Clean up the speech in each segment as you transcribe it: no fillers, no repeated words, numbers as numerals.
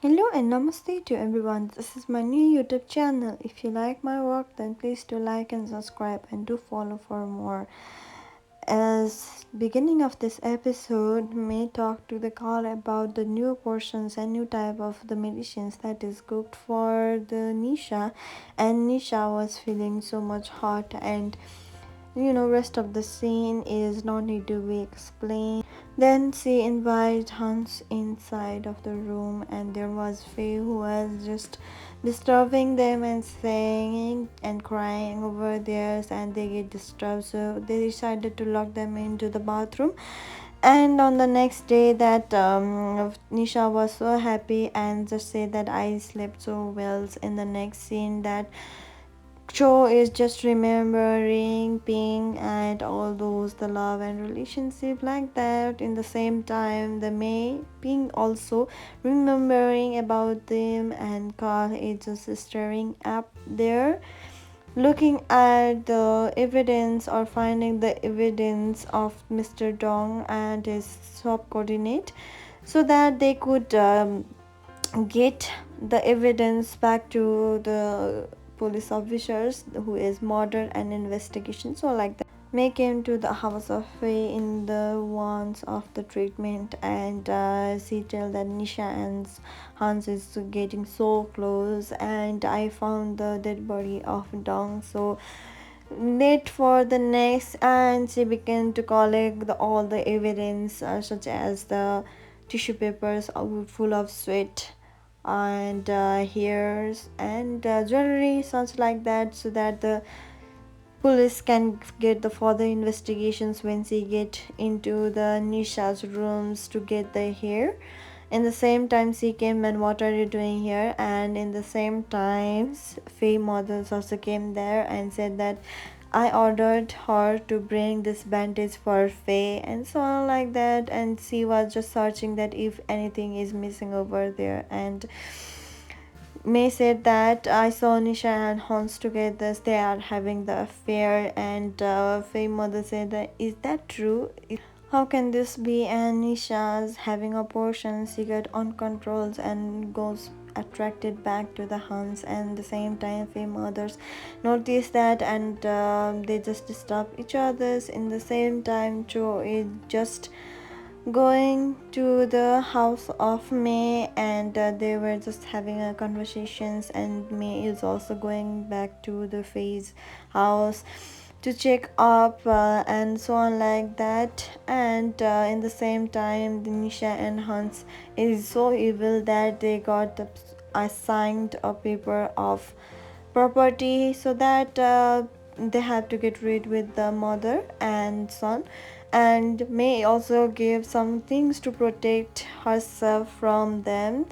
Hello and namaste to everyone. This is my new YouTube channel. If you like my work, then please do like and subscribe and do follow for more. As beginning of this episode may talk to the call about the new portions and new type of the medicines that is cooked for the Nisha, and Nisha was feeling so much hot, and rest of the scene is no need to be explained. Then she invited Hans inside of the room, and there was Faye who was just disturbing them and saying and crying over theirs, and they get disturbed, so they decided to lock them into the bathroom. And on the next day, that Nisha was so happy and just said that I slept so well. In the next scene, that Cho is just remembering Ping and all those the love and relationship like that. In the same time, the May Ping also remembering about them, and Carl is just staring up there, looking at the evidence or finding the evidence of Mr. Dong and his shop coordinate, so that they could get the evidence back to the police officers who is murder and investigation. So like that, May came to the house of Faye in the ones of the treatment, and she tell that Nisha and Hans is getting so close, and I found the dead body of Dong. So late for the next, and she began to collect all the evidence, such as the tissue papers full of sweat and hairs and jewelry, such like that, so that the police can get the further investigations when she get into the Nisha's rooms to get the hair. In the same time, she came and what are you doing here? And in the same times, Faye models also came there and said that I ordered her to bring this bandage for Faye and so on like that. And she was just searching that if anything is missing over there. And May said that I saw Nisha and Hans together. They are having the affair, and Faye mother said that is that true? How can this be? And Nisha's having a portion. She got uncontrolled and goes attracted back to the Hans, and the same time Faye mothers notice that, and they just disturb each other's. In the same time, Joe is just going to the house of May, and they were just having a conversations, and May is also going back to the Faye's house to check up, and so on like that. And in the same time, the Nisha and Hans is so evil that they got assigned a paper of property, so that they have to get rid with the mother and son. And May also give some things to protect herself from them.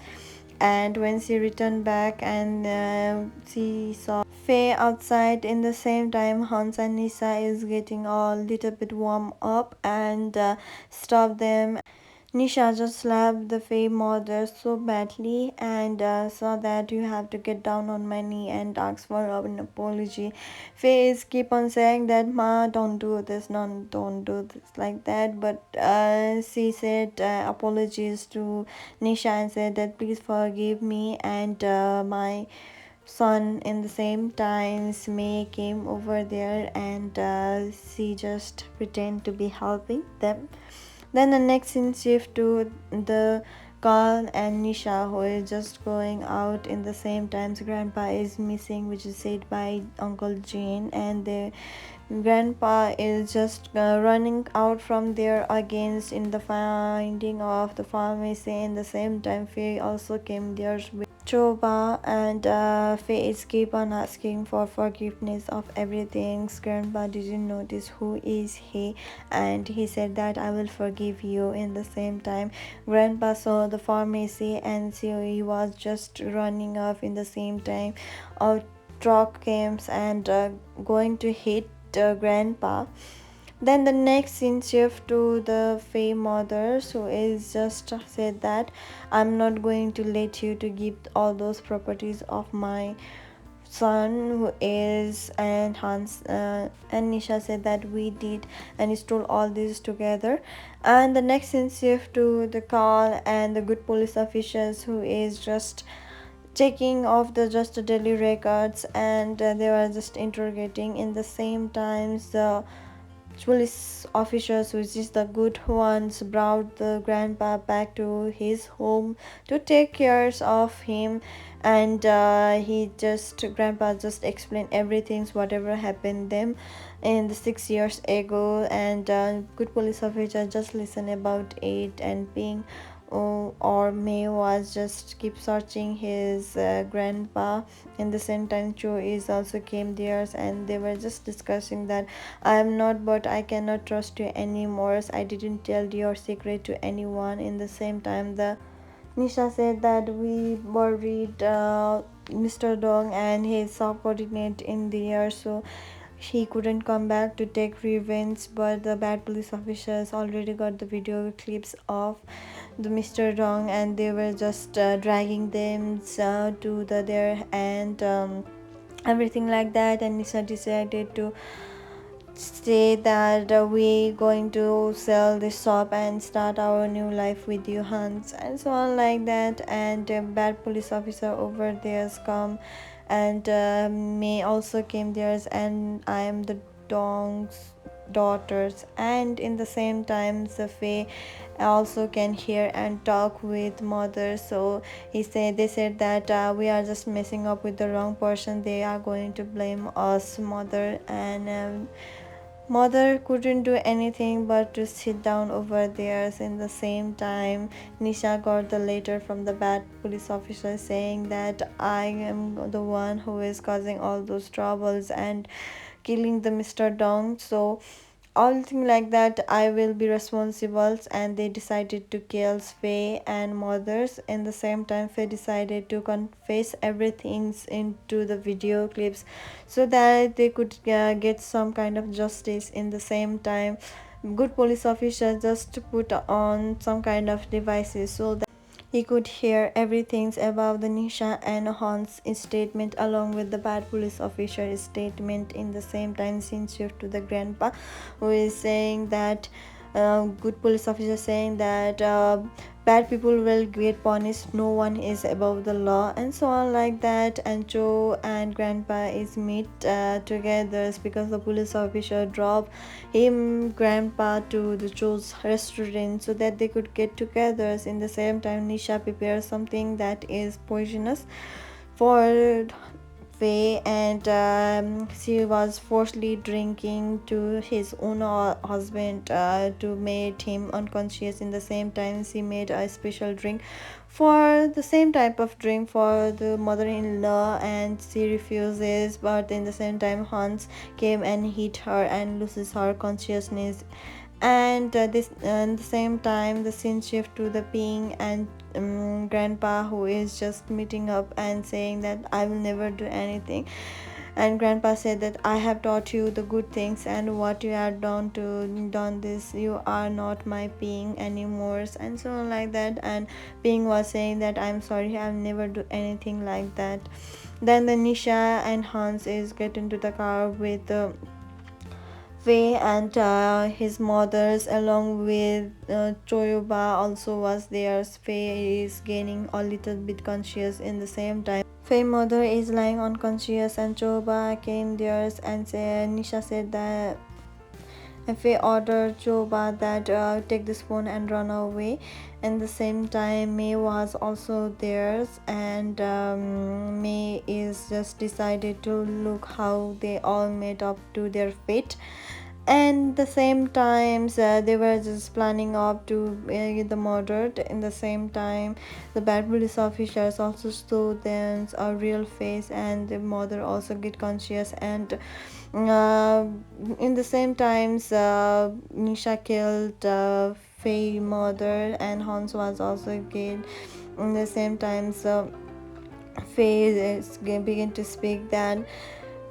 And when she returned back, and she saw Faye outside. In the same time, Hans and Nisa is getting a little bit warm up and stop them. Nisha just slapped the Faye mother so badly, and saw that you have to get down on my knee and ask for an apology. Faye is keep on saying that Ma, don't do this, no, don't do this like that. But she said apologies to Nisha and said that please forgive me and my son. In the same times, May came over there, and she just pretend to be helping them. Then the next scene shift to the Carl and Nisha, who is just going out. In the same times, Grandpa is missing, which is said by Uncle Jane, and the Grandpa is just running out from there against in the finding of the pharmacy. In the same time, Faye also came there with Choba, and Faye is keep on asking for forgiveness of everything. Grandpa didn't notice who is he, and he said that I will forgive you. In the same time, Grandpa saw the pharmacy, and so he was just running off. In the same time, a truck came and going to hit Grandpa. Then the next scene shift to the Faye mothers, who is just said that I'm not going to let you to give all those properties of my son who is and Hans and Nisha said that we did, and he told all this together. And the next scene shift to the call and the good police officers who is just checking off the just daily records, and they were just interrogating. In the same times the police officers, which is the good ones, brought the grandpa back to his home to take care of him. And he just grandpa just explained everything whatever happened them in the 6 years ago. And good police officer just listen about it, and being or May was just keep searching his grandpa. In the same time Joe is also came there, and they were just discussing that I am not, but I cannot trust you anymore. I didn't tell your secret to anyone. In the same time the Nisha said that we buried Mr. Dong and his subordinate in the air, so he couldn't come back to take revenge. But the bad police officers already got the video clips of the Mr. Dong, and they were just dragging them to the there, and everything like that. And Nisha decided to say that we going to sell this shop and start our new life with you, Hans, and so on like that. And bad police officer over there come, and May also came there, and I am the Dong's daughters. And in the same time Safei also can hear and talk with mother. So they said that we are just messing up with the wrong person, they are going to blame us, mother. And mother couldn't do anything but to sit down over there. In the same time Nisha got the letter from the bad police officer saying that I am the one who is causing all those troubles and killing the Mr. Dong, so all thing like that I will be responsible. And they decided to kill Faye and mothers. In the same time Faye decided to confess everything into the video clips so that they could get some kind of justice. In the same time good police officer just put on some kind of devices so that he could hear everything about the Nisha and Hans' statement along with the bad police officer's statement. In the same time scene shift to the grandpa who is saying that good police officer saying that bad people will get punished, no one is above the law, and so on like that. And Joe and grandpa is meet together because the police officer dropped him grandpa to the Joe's restaurant so that they could get together. In the same time Nisha prepares something that is poisonous for Faye, and she was forcibly drinking to his own husband to make him unconscious. In the same time she made a special drink for the same type of drink for the mother-in-law, and she refuses. But in the same time Hans came and hit her and loses her consciousness. And this at the same time the scene shift to the Ping and grandpa who is just meeting up and saying that I will never do anything. And grandpa said that I have taught you the good things, and what you have done this, you are not my Ping anymore, and so on like that. And Ping was saying that I'm sorry, I'll never do anything like that. Then the Nisha and Hans is get into the car with Wei and his mothers along with Choyoba also was there. Faye is gaining a little bit conscious. In the same time Faye mother is lying unconscious, and Choyoba came there, and Nisha said that Faye ordered Choyoba that take this phone and run away. And the same time May was also there, and May is just decided to look how they all made up to their fate. And the same times they were just planning up to get the murdered. In the same time the bad police officers also saw them a real face, and the mother also get conscious. And uh, in the same times Nisha killed Faye mother, and Hans was also killed. In the same times Faye begin to speak that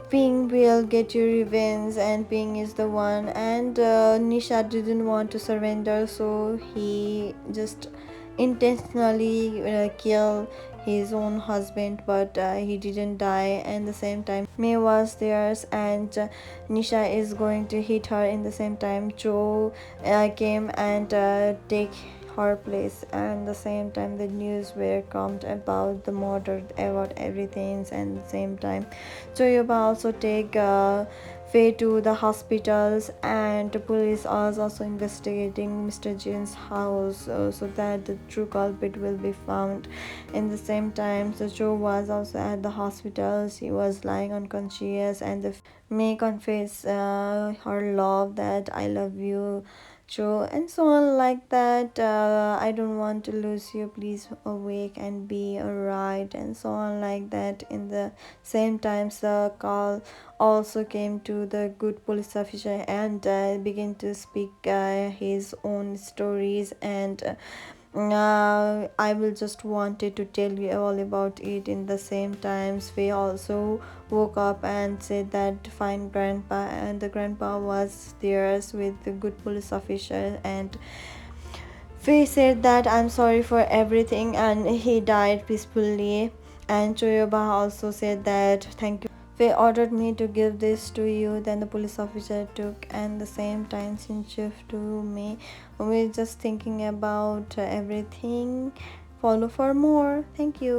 Ping will get you revenge, and Ping is the one. And Nisha didn't want to surrender, so he just intentionally his own husband, but he didn't die. And the same time May was there, and Nisha is going to hit her. In the same time Joe came and take her place, and the same time the news were come about the murder, about everything. And the same time Choyoba also take Faye to the hospitals, and the police are also investigating Mr. Jane's house, so that the true culprit will be found. In the same time, so Joe was also at the hospitals. He was lying unconscious, and the May confess her love, that I love you, Joe, and so on like that. I don't want to lose you. Please awake and be alright, and so on like that. In the same times, the call also came to the good police officer, and began to speak his own stories. And I will just wanted to tell you all about it. In the same times Faye also woke up and said that fine grandpa, and the grandpa was there with the good police officer. And Faye said that I'm sorry for everything, and he died peacefully. And Choyoba also said that thank you. Faye ordered me to give this to you. Then the police officer took, and the same time Sinchif to me. We're just thinking about everything. Follow for more. Thank you.